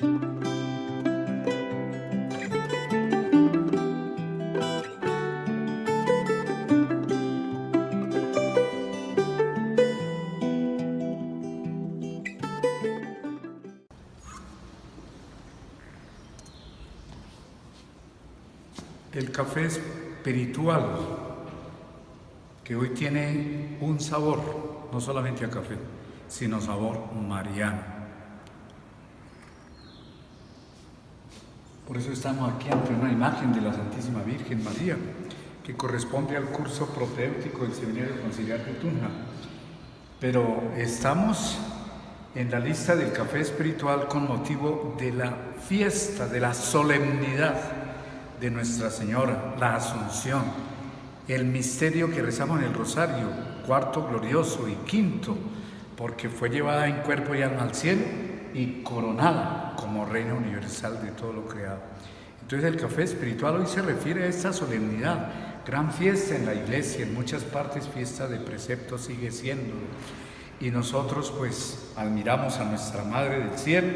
El café espiritual, que hoy tiene un sabor, no solamente a café, sino sabor mariano. Por eso estamos aquí ante una imagen de la Santísima Virgen María, que corresponde al curso propéutico del Seminario Conciliar de Tunja. Pero estamos en la lista del café espiritual con motivo de la fiesta, de la solemnidad de Nuestra Señora, la Asunción, el misterio que rezamos en el Rosario, cuarto glorioso y quinto, porque fue llevada en cuerpo y alma al cielo y coronada como Reina Universal de todo lo creado. Entonces el café espiritual hoy se refiere a esta solemnidad, gran fiesta en la iglesia, en muchas partes fiesta de precepto sigue siendo. Y nosotros pues admiramos a nuestra Madre del Cielo,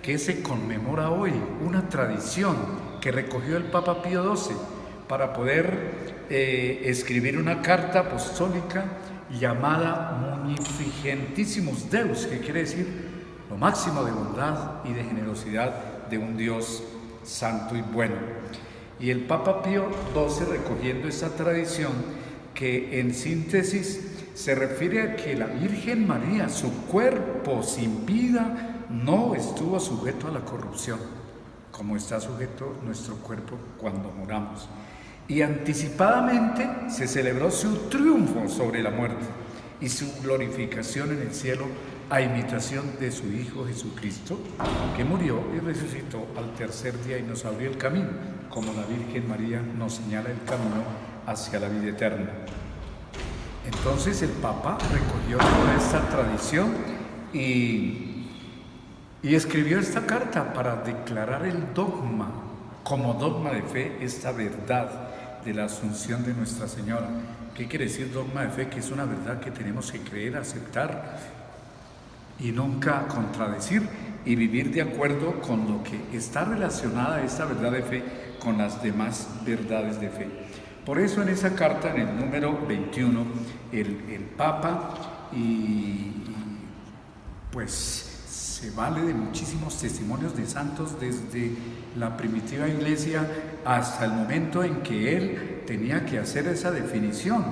que se conmemora hoy, una tradición que recogió el Papa Pío XII para poder escribir una carta apostólica llamada Munificentissimus Deus, que quiere decir lo máximo de bondad y de generosidad de un Dios santo y bueno. Y el Papa Pío XII, recogiendo esta tradición, que en síntesis se refiere a que la Virgen María, su cuerpo sin vida, no estuvo sujeto a la corrupción, como está sujeto nuestro cuerpo cuando moramos. Y anticipadamente se celebró su triunfo sobre la muerte y su glorificación en el cielo a imitación de su Hijo Jesucristo, que murió y resucitó al tercer día y nos abrió el camino, como la Virgen María nos señala el camino hacia la vida eterna. Entonces el Papa recogió toda esta tradición y escribió esta carta para declarar el dogma, como dogma de fe, esta verdad de la Asunción de Nuestra Señora. ¿Qué quiere decir dogma de fe? Que es una verdad que tenemos que creer, aceptar y nunca contradecir, y vivir de acuerdo con lo que está relacionada esta verdad de fe con las demás verdades de fe. Por eso en esa carta, en el número 21, el Papa pues se vale de muchísimos testimonios de santos desde la primitiva iglesia hasta el momento en que él tenía que hacer esa definición.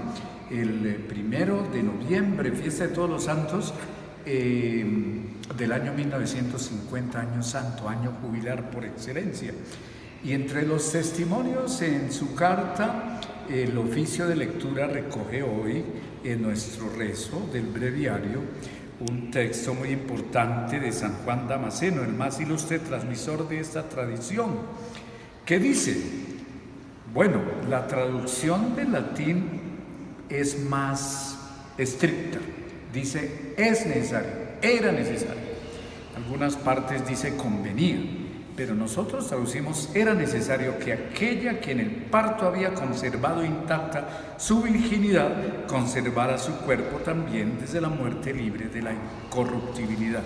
El 1 de noviembre, fiesta de todos los santos, del año 1950, año santo, año jubilar por excelencia. Y entre los testimonios en su carta, el oficio de lectura recoge hoy en nuestro rezo del breviario un texto muy importante de San Juan Damasceno, el más ilustre transmisor de esta tradición, que dice, bueno, la traducción del latín es más estricta, dice es necesario, era necesario. Algunas partes dice convenía, pero nosotros traducimos era necesario que aquella que en el parto había conservado intacta su virginidad, conservara su cuerpo también desde la muerte libre de la incorruptibilidad.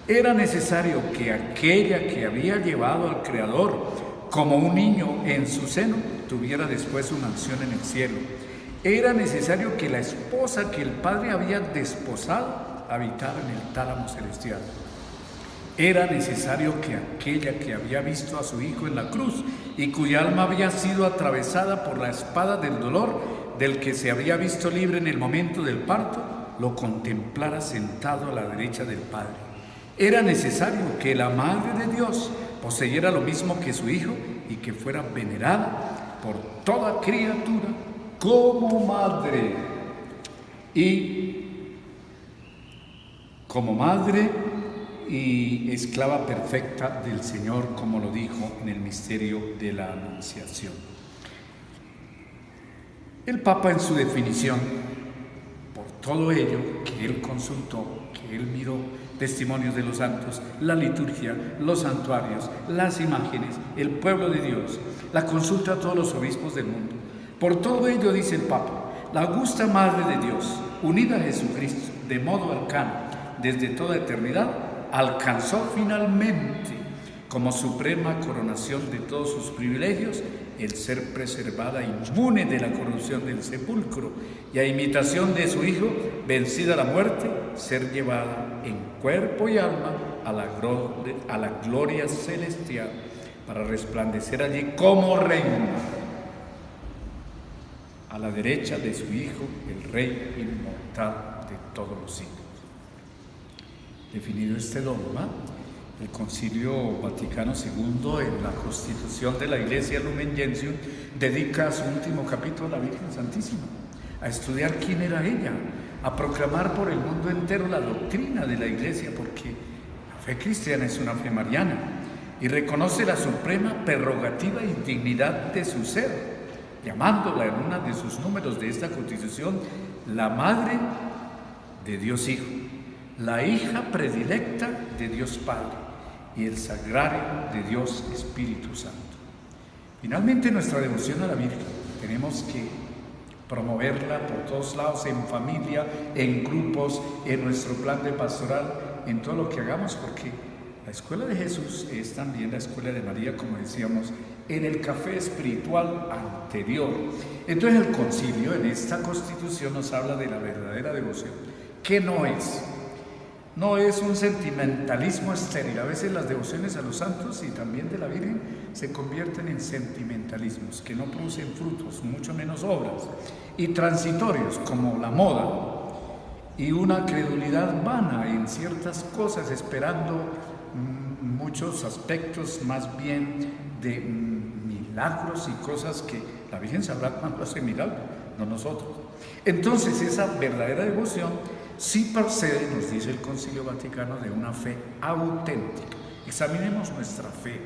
Era necesario que aquella que había llevado al Creador como un niño en su seno, tuviera después una mansión en el cielo. Era necesario que la esposa que el Padre había desposado habitara en el tálamo celestial. Era necesario que aquella que había visto a su Hijo en la cruz y cuya alma había sido atravesada por la espada del dolor, del que se había visto libre en el momento del parto, lo contemplara sentado a la derecha del Padre. Era necesario que la Madre de Dios poseyera lo mismo que su Hijo y que fuera venerada por toda criatura como madre. Y como madre y esclava perfecta del Señor, como lo dijo en el misterio de la Anunciación. El Papa, en su definición, por todo ello que él consultó, que él miró testimonios de los santos, la liturgia, los santuarios, las imágenes, el pueblo de Dios, la consulta a todos los obispos del mundo. Por todo ello, dice el Papa, la augusta Madre de Dios, unida a Jesucristo de modo arcano desde toda eternidad, alcanzó finalmente como suprema coronación de todos sus privilegios, el ser preservada inmune de la corrupción del sepulcro, y a imitación de su Hijo, vencida la muerte, ser llevada en cuerpo y alma a la gloria celestial, para resplandecer allí como reina, a la derecha de su Hijo, el Rey inmortal de todos los siglos. Definido este dogma, el Concilio Vaticano II, en la Constitución de la Iglesia Lumen Gentium, dedica su último capítulo a la Virgen Santísima, a estudiar quién era ella, a proclamar por el mundo entero la doctrina de la Iglesia, porque la fe cristiana es una fe mariana y reconoce la suprema prerrogativa y dignidad de su ser, llamándola en uno de sus números de esta Constitución la Madre de Dios Hijo, la hija predilecta de Dios Padre y el sagrario de Dios Espíritu Santo. Finalmente, nuestra devoción a la Virgen tenemos que promoverla por todos lados, en familia, en grupos, en nuestro plan de pastoral, en todo lo que hagamos, porque la escuela de Jesús es también la escuela de María, como decíamos, en el café espiritual anterior. Entonces el concilio en esta Constitución nos habla de la verdadera devoción. ¿Qué no es? No es un sentimentalismo estéril. A veces las devociones a los santos y también de la Virgen se convierten en sentimentalismos que no producen frutos, mucho menos obras, y transitorios como la moda y una credulidad vana en ciertas cosas, esperando muchos aspectos más bien de milagros y cosas que la Virgen sabrá cuándo hace milagros, no nosotros. Entonces esa verdadera devoción sí procede, nos dice el Concilio Vaticano, de una fe auténtica. Examinemos nuestra fe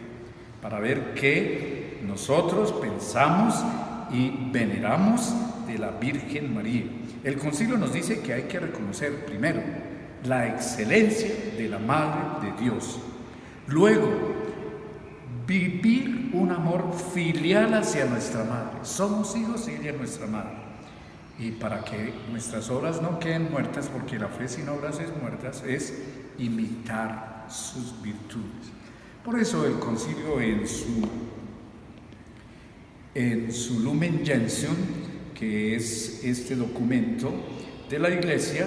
para ver qué nosotros pensamos y veneramos de la Virgen María. El Concilio nos dice que hay que reconocer primero la excelencia de la Madre de Dios, luego vivir un amor filial hacia nuestra Madre. Somos hijos y ella es nuestra Madre. Y para que nuestras obras no queden muertas, porque la fe sin obras es muerta, es imitar sus virtudes. Por eso el concilio en su Lumen Gentium, que es este documento de la Iglesia,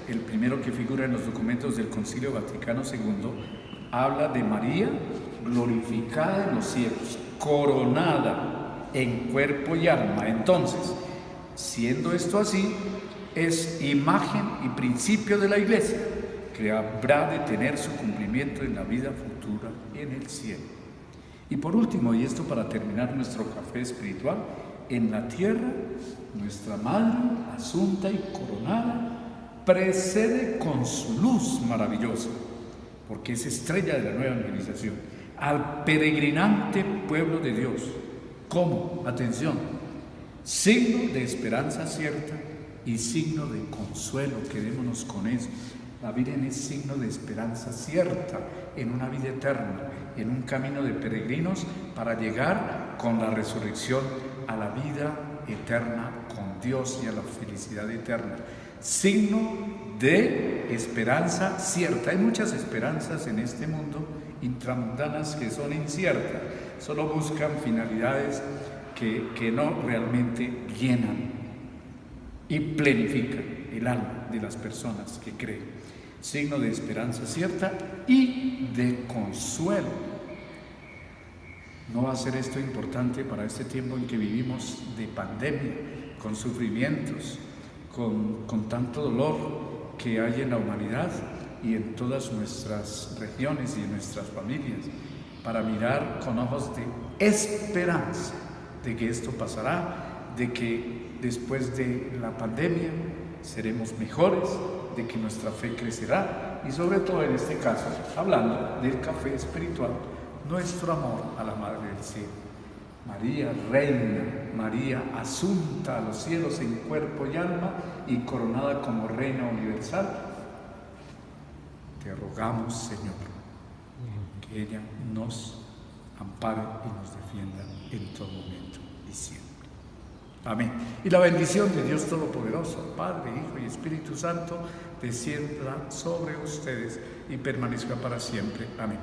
el primero que figura en los documentos del Concilio Vaticano II, habla de María glorificada en los cielos, coronada en cuerpo y alma. Entonces, siendo esto así, es imagen y principio de la Iglesia, que habrá de tener su cumplimiento en la vida futura en el cielo. Y por último, y esto para terminar nuestro café espiritual, en la tierra, nuestra Madre, asunta y coronada, precede con su luz maravillosa, porque es estrella de la nueva evangelización, al peregrinante pueblo de Dios. ¿Cómo? Atención, signo de esperanza cierta y signo de consuelo. Quedémonos con eso. La Virgen es signo de esperanza cierta en una vida eterna, en un camino de peregrinos para llegar con la resurrección a la vida eterna con Dios y a la felicidad eterna. Signo de esperanza cierta. Hay muchas esperanzas en este mundo intramundanas que son inciertas, solo buscan finalidades que no realmente llenan y plenifican el alma de las personas que creen. Signo de esperanza cierta y de consuelo. ¿No va a ser esto importante para este tiempo en que vivimos de pandemia, con sufrimientos, con tanto dolor que hay en la humanidad y en todas nuestras regiones y en nuestras familias, para mirar con ojos de esperanza de que esto pasará, de que después de la pandemia seremos mejores, de que nuestra fe crecerá y sobre todo en este caso, hablando del café espiritual, nuestro amor a la Madre del Cielo. María reina, María asunta a los cielos en cuerpo y alma y coronada como reina universal. Te rogamos, Señor, que ella nos ampare y nos defienda en todo momento y siempre. Amén. Y la bendición de Dios Todopoderoso, Padre, Hijo y Espíritu Santo, descienda sobre ustedes y permanezca para siempre. Amén.